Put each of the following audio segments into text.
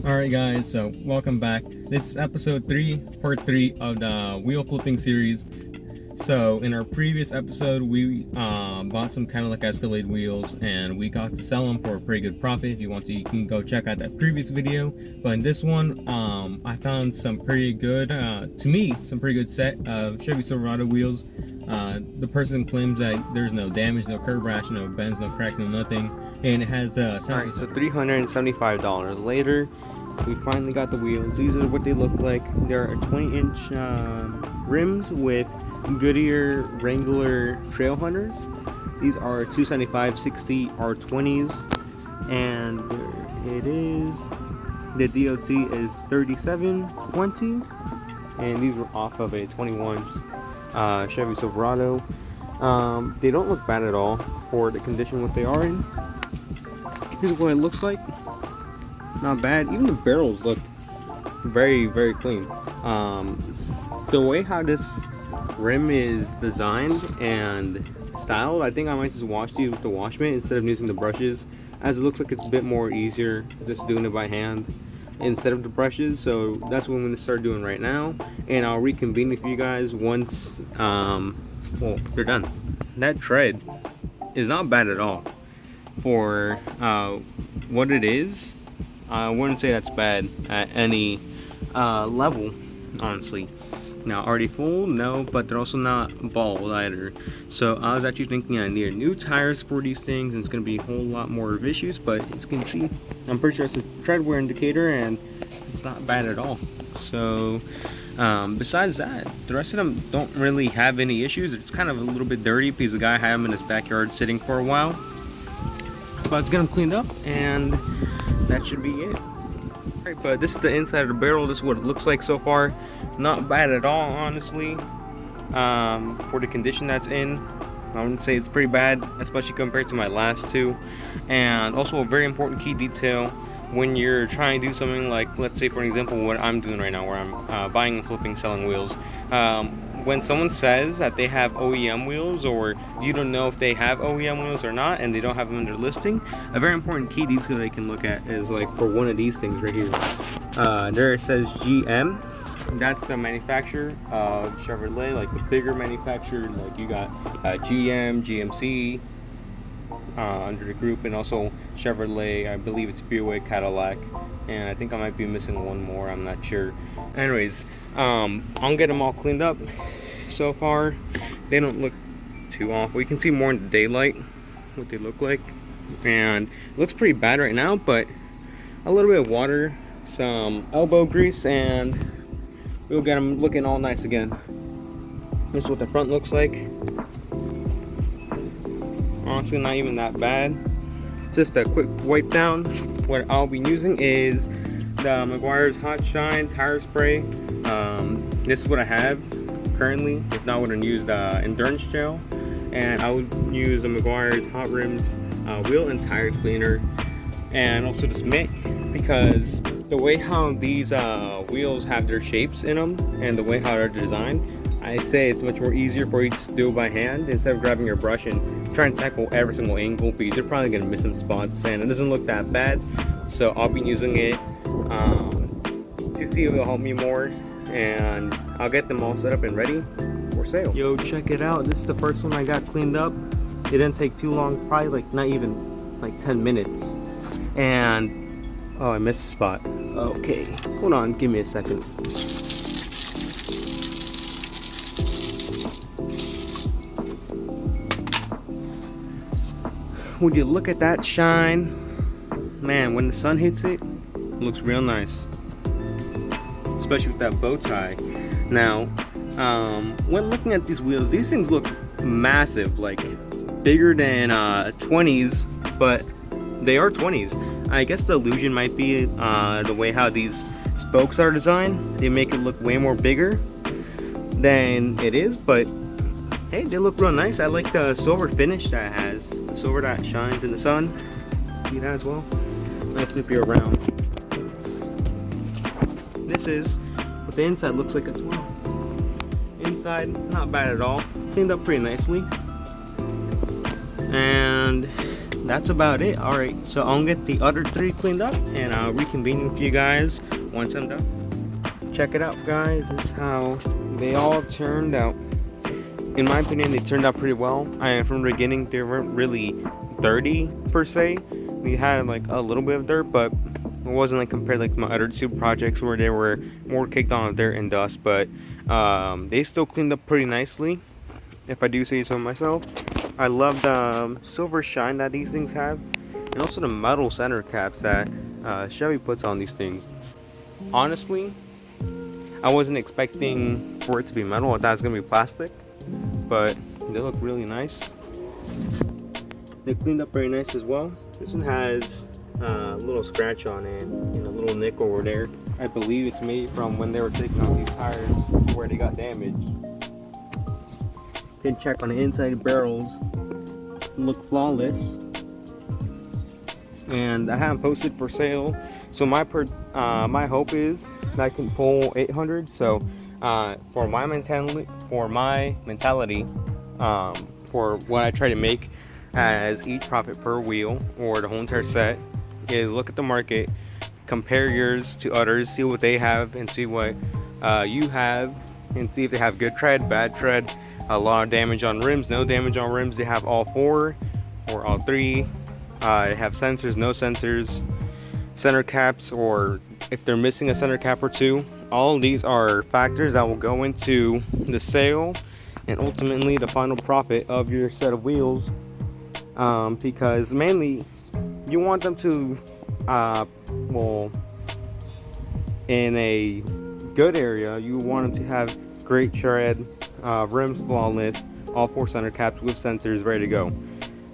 Alright guys, so welcome back. This is episode 3, part 3 of the wheel flipping series. So in our previous episode, we bought some kind of like Escalade wheels and we got to sell them for a pretty good profit. If you want to, you can go check out that previous video. But in this one, I found some pretty good, to me, some pretty good set of Chevy Silverado wheels. The person claims that there's no damage, no curb rash, no bends, no cracks, no nothing. And it has alright, so $375 later, we finally got the wheels. These are what they look like. They're 20-inch rims with Goodyear Wrangler Trail Hunters. These are 275/60 R20s, and it is, the DOT is 3720, and these were off of a 21 Chevy Silverado. They don't look bad at all for the condition what they are in. Here's what it looks like. Not bad. Even the barrels look very, very clean. The way how this rim is designed and styled, I think I might just wash these with the wash mitt instead of using the brushes, as it looks like it's a bit more easier just doing it by hand instead of the brushes. So that's what I'm going to start doing right now, and I'll reconvene with you guys once well, they're done. That tread is not bad at all for what it is. I wouldn't say that's bad at any level, honestly. Now, are they full? No, but they're also not bald either. So I was actually thinking I needed new tires for these things, and it's going to be a whole lot more vicious. But as you can see, I'm pretty sure it's a tread wear indicator, and it's not bad at all. So besides that, the rest of them don't really have any issues. It's kind of a little bit dirty because the guy had them in his backyard sitting for a while. But let's get them cleaned up, and that should be it. Alright, but this is the inside of the barrel. This is what it looks like so far. Not bad at all, honestly, for the condition that's in. I wouldn't say it's pretty bad, especially compared to my last two. And also a very important key detail when you're trying to do something like, let's say for example, what I'm doing right now, where I'm buying and flipping, selling wheels. When someone says that they have OEM wheels, or you don't know if they have OEM wheels or not, and they don't have them in their listing, a very important key detail they can look at is like for one of these things right here. There it says GM. That's the manufacturer of Chevrolet, like the bigger manufacturer. Like you got GM, GMC under the group, and also Chevrolet. I believe it's Buick, Cadillac, and I think I might be missing one more. I'm not sure. Anyways, I'll get them all cleaned up. So far, they don't look too awful. You can see more in the daylight what they look like, and it looks pretty bad right now. But a little bit of water, some elbow grease, and we'll get them looking all nice again. This is what the front looks like. Honestly, not even that bad. Just a quick wipe down. What I'll be using is the Meguiar's Hot Shine tire spray. This is what I have currently. If not, I would have used Endurance Gel, and I would use a Meguiar's Hot Rims wheel and tire cleaner, and also this mitt, because the way how these wheels have their shapes in them and the way how they're designed, I say it's much more easier for you to do by hand instead of grabbing your brush and trying to tackle every single angle, because you're probably going to miss some spots, and it doesn't look that bad. So I'll be using it to see if it'll help me more, and I'll get them all set up and ready for sale. Yo, check it out. This is the first one I got cleaned up. It didn't take too long, probably like not even like 10 minutes. And oh, I missed a spot. Okay, hold on, give me a second. Would you look at that shine? Man, when the sun hits it, it looks real nice. Especially with that bow tie. Now, when looking at these wheels, these things look massive, like bigger than 20s, but they are 20s. I guess the illusion might be the way how these spokes are designed. They make it look way more bigger than it is, but hey, they look real nice. I like the silver finish that it has. The silver that shines in the sun. See that as well? Let me flip you around. This is what the inside looks like as well. Inside, not bad at all. Cleaned up pretty nicely. And that's about it. All right, so I'll get the other 3 cleaned up, and I'll reconvene with you guys once I'm done. Check it out, guys. This is how they all turned out. In my opinion, they turned out pretty well. From the beginning, they weren't really dirty per se. We had like a little bit of dirt, but it wasn't like compared like my other 2 projects where they were more caked on with dirt and dust. But they still cleaned up pretty nicely, if I do say so myself. I love the silver shine that these things have, and also the metal center caps that Chevy puts on these things. Honestly, I wasn't expecting for it to be metal. I thought it was gonna be plastic, but they look really nice. They cleaned up very nice as well. This one has a little scratch on it and a little nick over there. I believe it's made from when they were taking off these tires where they got damaged. You can check on the inside barrels. Look flawless. And I have them posted for sale. So my hope is that I can pull 800. So for my mentality, for what I try to make as each profit per wheel or the whole entire set is look at the market, compare yours to others, see what they have and see what you have, and see if they have good tread, bad tread, a lot of damage on rims, no damage on rims. They have all 4 or all 3. They have sensors, no sensors, center caps, or if they're missing a center cap or 2. All of these are factors that will go into the sale and ultimately the final profit of your set of wheels, because mainly you want them to well, in a good area, you want them to have great tread, rims flawless, all 4 center caps with sensors ready to go.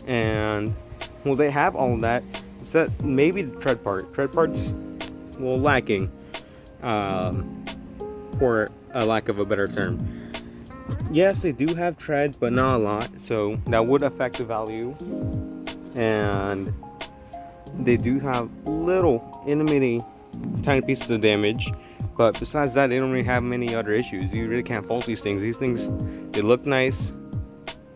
And well, they have all of that except maybe the tread parts, well, lacking, for a lack of a better term. Yes, they do have tread, but not a lot, so that would affect the value. And they do have little itty tiny pieces of damage, but besides that, they don't really have many other issues. You really can't fault these things. These things, they look nice,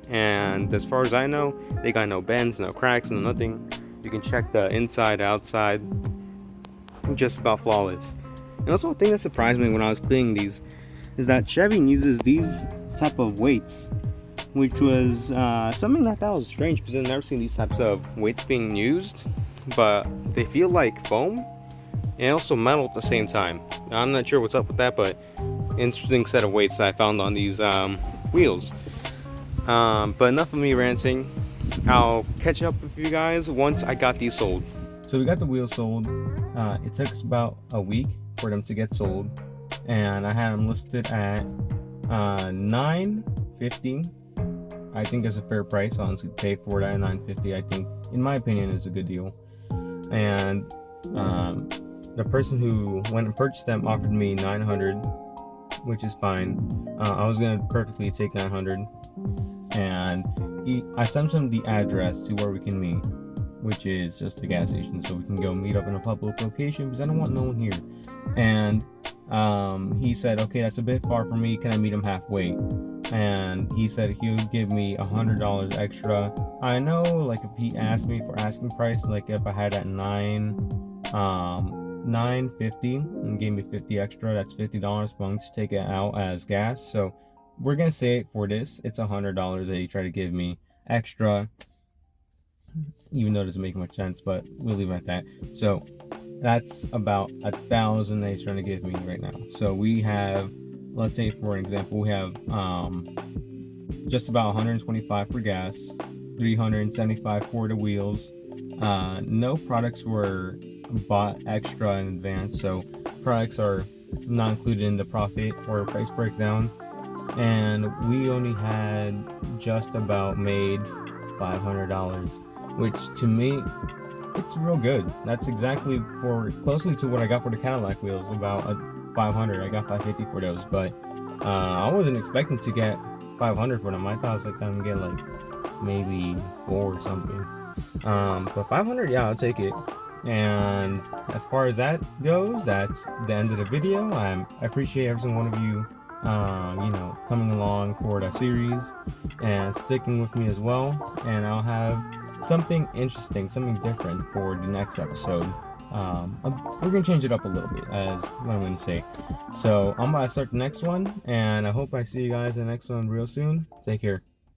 and as far as I know, they got no bends, no cracks, no nothing. You can check the inside, outside, just about flawless. And also, a thing that surprised me when I was cleaning these is that Chevy uses these type of weights, which was something that was strange because I've never seen these types of weights being used. But they feel like foam and also metal at the same time. I'm not sure what's up with that, but interesting set of weights that I found on these wheels. But enough of me ranting. I'll catch up with you guys once I got these sold. So we got the wheels sold. It took us about a week for them to get sold, and I had them listed at $950. I think it's a fair price, honestly. Pay for it at $950, I think, in my opinion, is a good deal. And the person who went and purchased them offered me $900, which is fine. I was gonna perfectly take $900, and I sent him the address to where we can meet, which is just a gas station, so we can go meet up in a public location because I don't want no one here. And he said, okay, that's a bit far from me, can I meet him halfway? And he said he would give me $100 extra. I know, like, if he asked me for asking price, like if I had at $950 and gave me 50 extra, that's $50 bunks, take it out as gas. So we're gonna say it for this, it's $100 that he tried to give me extra, even though it doesn't make much sense, but we'll leave it at that. So that's about $1,000 that he's trying to give me right now. So we have, let's say for example, we have just about 125 for gas, 375 for the wheels. No products were bought extra in advance, so products are not included in the profit or price breakdown. And we only had just about made $500, which to me, it's real good. That's exactly for closely to what I got for the Cadillac wheels, about $500. I got $550 for those, but I wasn't expecting to get $500 for them. I thought I was like gonna get like maybe $4 or something. But $500, yeah, I'll take it. And as far as that goes, that's the end of the video. I appreciate every single one of you, coming along for the series and sticking with me as well. And I'll have something interesting, something different for the next episode. We're gonna change it up a little bit, as what I'm gonna say. So I'm gonna start the next one, and I hope I see you guys in the next one real soon. Take care.